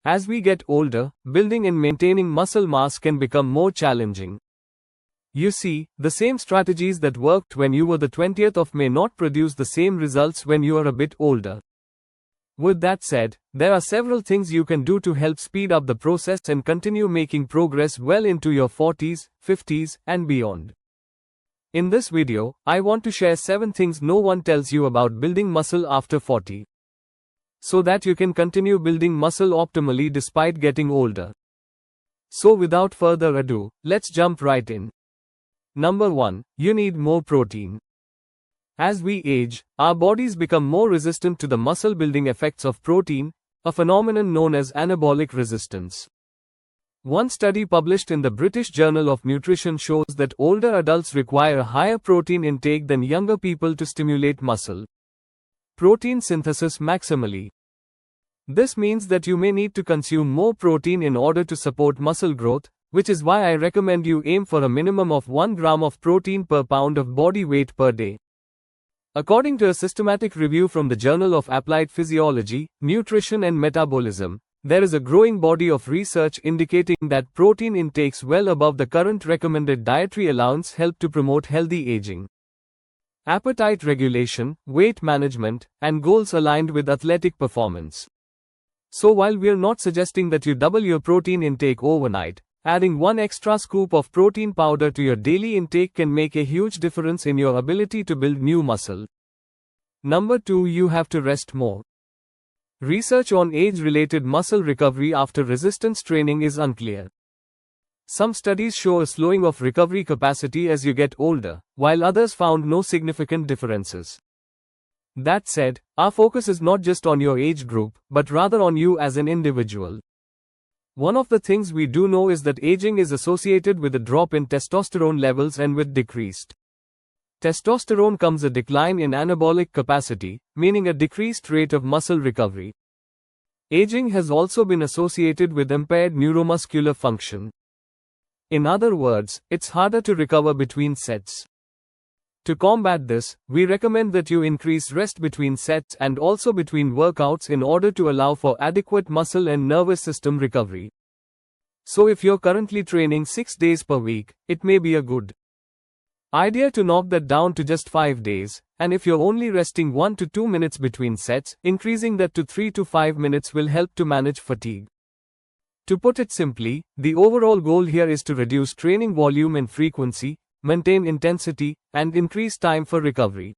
As we get older, building and maintaining muscle mass can become more challenging. You see, the same strategies that worked when you were the 20th of may not produce the same results when you are a bit older. With that said, there are several things you can do to help speed up the process and continue making progress well into your 40s, 50s, and beyond. In this video, I want to share 7 things no one tells you about building muscle after 40, so that you can continue building muscle optimally despite getting older. So without further ado, let's jump right in. Number 1. You need more protein. As we age, our bodies become more resistant to the muscle building effects of protein, a phenomenon known as anabolic resistance. One study published in the British Journal of Nutrition shows that older adults require a higher protein intake than younger people to stimulate muscle protein synthesis maximally. This means that you may need to consume more protein in order to support muscle growth, which is why I recommend you aim for a minimum of 1 gram of protein per pound of body weight per day. According to a systematic review from the Journal of Applied Physiology, Nutrition and Metabolism, there is a growing body of research indicating that protein intakes well above the current recommended dietary allowance help to promote healthy aging, appetite regulation, weight management, and goals aligned with athletic performance. So while we're not suggesting that you double your protein intake overnight, adding 1 extra scoop of protein powder to your daily intake can make a huge difference in your ability to build new muscle. Number 2. You have to rest more. Research on age-related muscle recovery after resistance training is unclear. Some studies show a slowing of recovery capacity as you get older, while others found no significant differences. That said, our focus is not just on your age group, but rather on you as an individual. One of the things we do know is that aging is associated with a drop in testosterone levels, and with decreased testosterone comes a decline in anabolic capacity, meaning a decreased rate of muscle recovery. Aging has also been associated with impaired neuromuscular function. In other words, it's harder to recover between sets. To combat this, we recommend that you increase rest between sets and also between workouts in order to allow for adequate muscle and nervous system recovery. So if you're currently training 6 days per week, it may be a good idea to knock that down to just 5 days, and if you're only resting 1 to 2 minutes between sets, increasing that to 3 to 5 minutes will help to manage fatigue. To put it simply, the overall goal here is to reduce training volume and frequency, maintain intensity, and increase time for recovery.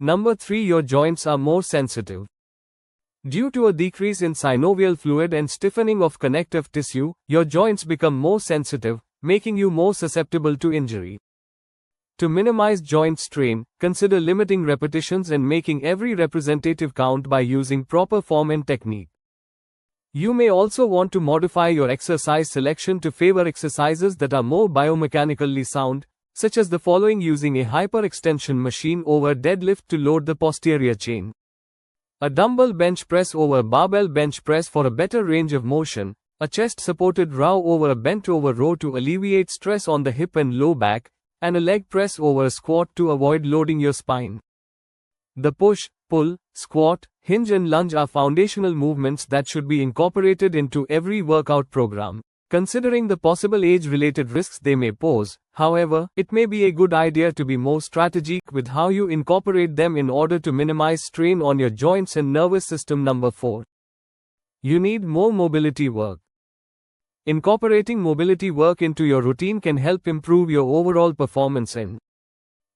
Number 3. Your joints are more sensitive. Due to a decrease in synovial fluid and stiffening of connective tissue, your joints become more sensitive, making you more susceptible to injury. To minimize joint strain, consider limiting repetitions and making every representative count by using proper form and technique. You may also want to modify your exercise selection to favor exercises that are more biomechanically sound, such as the following: using a hyperextension machine over deadlift to load the posterior chain, a dumbbell bench press over barbell bench press for a better range of motion, a chest-supported row over a bent-over row to alleviate stress on the hip and low back, and a leg press over a squat to avoid loading your spine. The push, pull, squat, hinge and lunge are foundational movements that should be incorporated into every workout program. Considering the possible age-related risks they may pose, however, it may be a good idea to be more strategic with how you incorporate them in order to minimize strain on your joints and nervous system. Number 4. You need more mobility work. Incorporating mobility work into your routine can help improve your overall performance and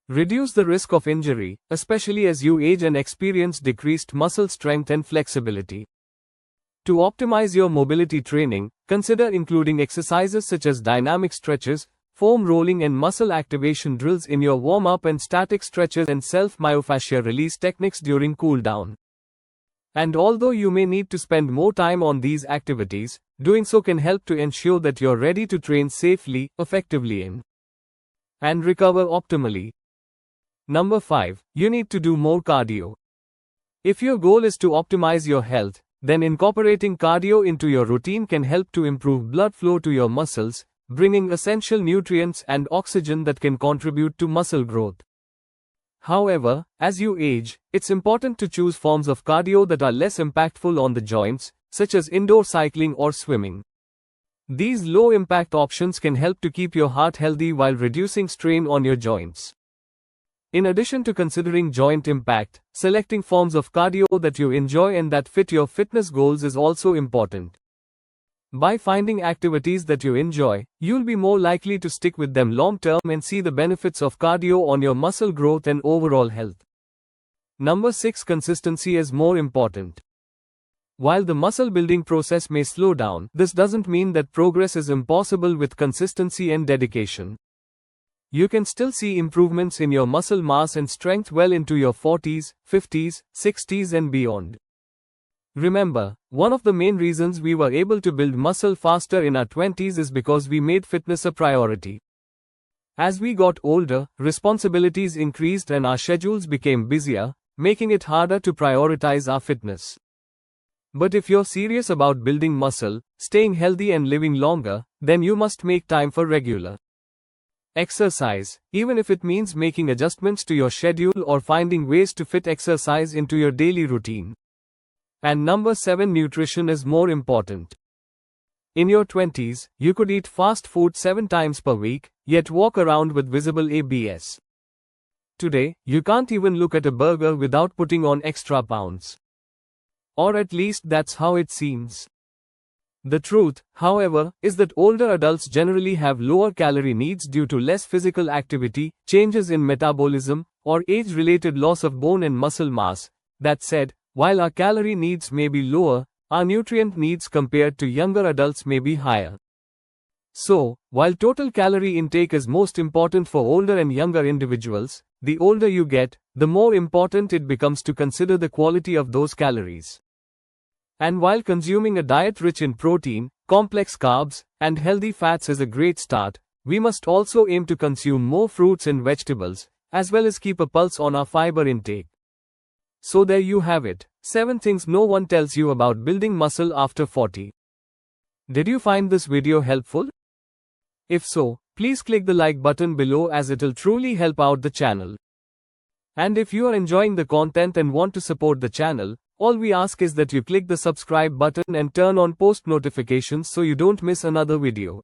reduce the risk of injury, especially as you age and experience decreased muscle strength and flexibility. To optimize your mobility training, consider including exercises such as dynamic stretches, foam rolling and muscle activation drills in your warm-up, and static stretches and self-myofascia release techniques during cool-down. And although you may need to spend more time on these activities, doing so can help to ensure that you're ready to train safely, effectively and recover optimally. Number 5. You need to do more cardio. If your goal is to optimize your health, then incorporating cardio into your routine can help to improve blood flow to your muscles, bringing essential nutrients and oxygen that can contribute to muscle growth. However, as you age, it's important to choose forms of cardio that are less impactful on the joints, such as indoor cycling or swimming. These low-impact options can help to keep your heart healthy while reducing strain on your joints. In addition to considering joint impact, selecting forms of cardio that you enjoy and that fit your fitness goals is also important. By finding activities that you enjoy, you'll be more likely to stick with them long term and see the benefits of cardio on your muscle growth and overall health. Number 6. Consistency is more important. While the muscle building process may slow down, this doesn't mean that progress is impossible with consistency and dedication. You can still see improvements in your muscle mass and strength well into your 40s, 50s, 60s and beyond. Remember, one of the main reasons we were able to build muscle faster in our 20s is because we made fitness a priority. As we got older, responsibilities increased and our schedules became busier, making it harder to prioritize our fitness. But if you're serious about building muscle, staying healthy and living longer, then you must make time for regular exercise, even if it means making adjustments to your schedule or finding ways to fit exercise into your daily routine. And number 7. Nutrition is more important. In your 20s, you could eat fast food 7 times per week, yet walk around with visible abs. Today, you can't even look at a burger without putting on extra pounds. Or at least that's how it seems. The truth, however, is that older adults generally have lower calorie needs due to less physical activity, changes in metabolism, or age-related loss of bone and muscle mass. That said, while our calorie needs may be lower, our nutrient needs compared to younger adults may be higher. So, while total calorie intake is most important for older and younger individuals, the older you get, the more important it becomes to consider the quality of those calories. And while consuming a diet rich in protein, complex carbs, and healthy fats is a great start, we must also aim to consume more fruits and vegetables, as well as keep a pulse on our fiber intake. So there you have it, 7 things no one tells you about building muscle after 40. Did you find this video helpful? If so, please click the like button below as it'll truly help out the channel. And if you are enjoying the content and want to support the channel, all we ask is that you click the subscribe button and turn on post notifications so you don't miss another video.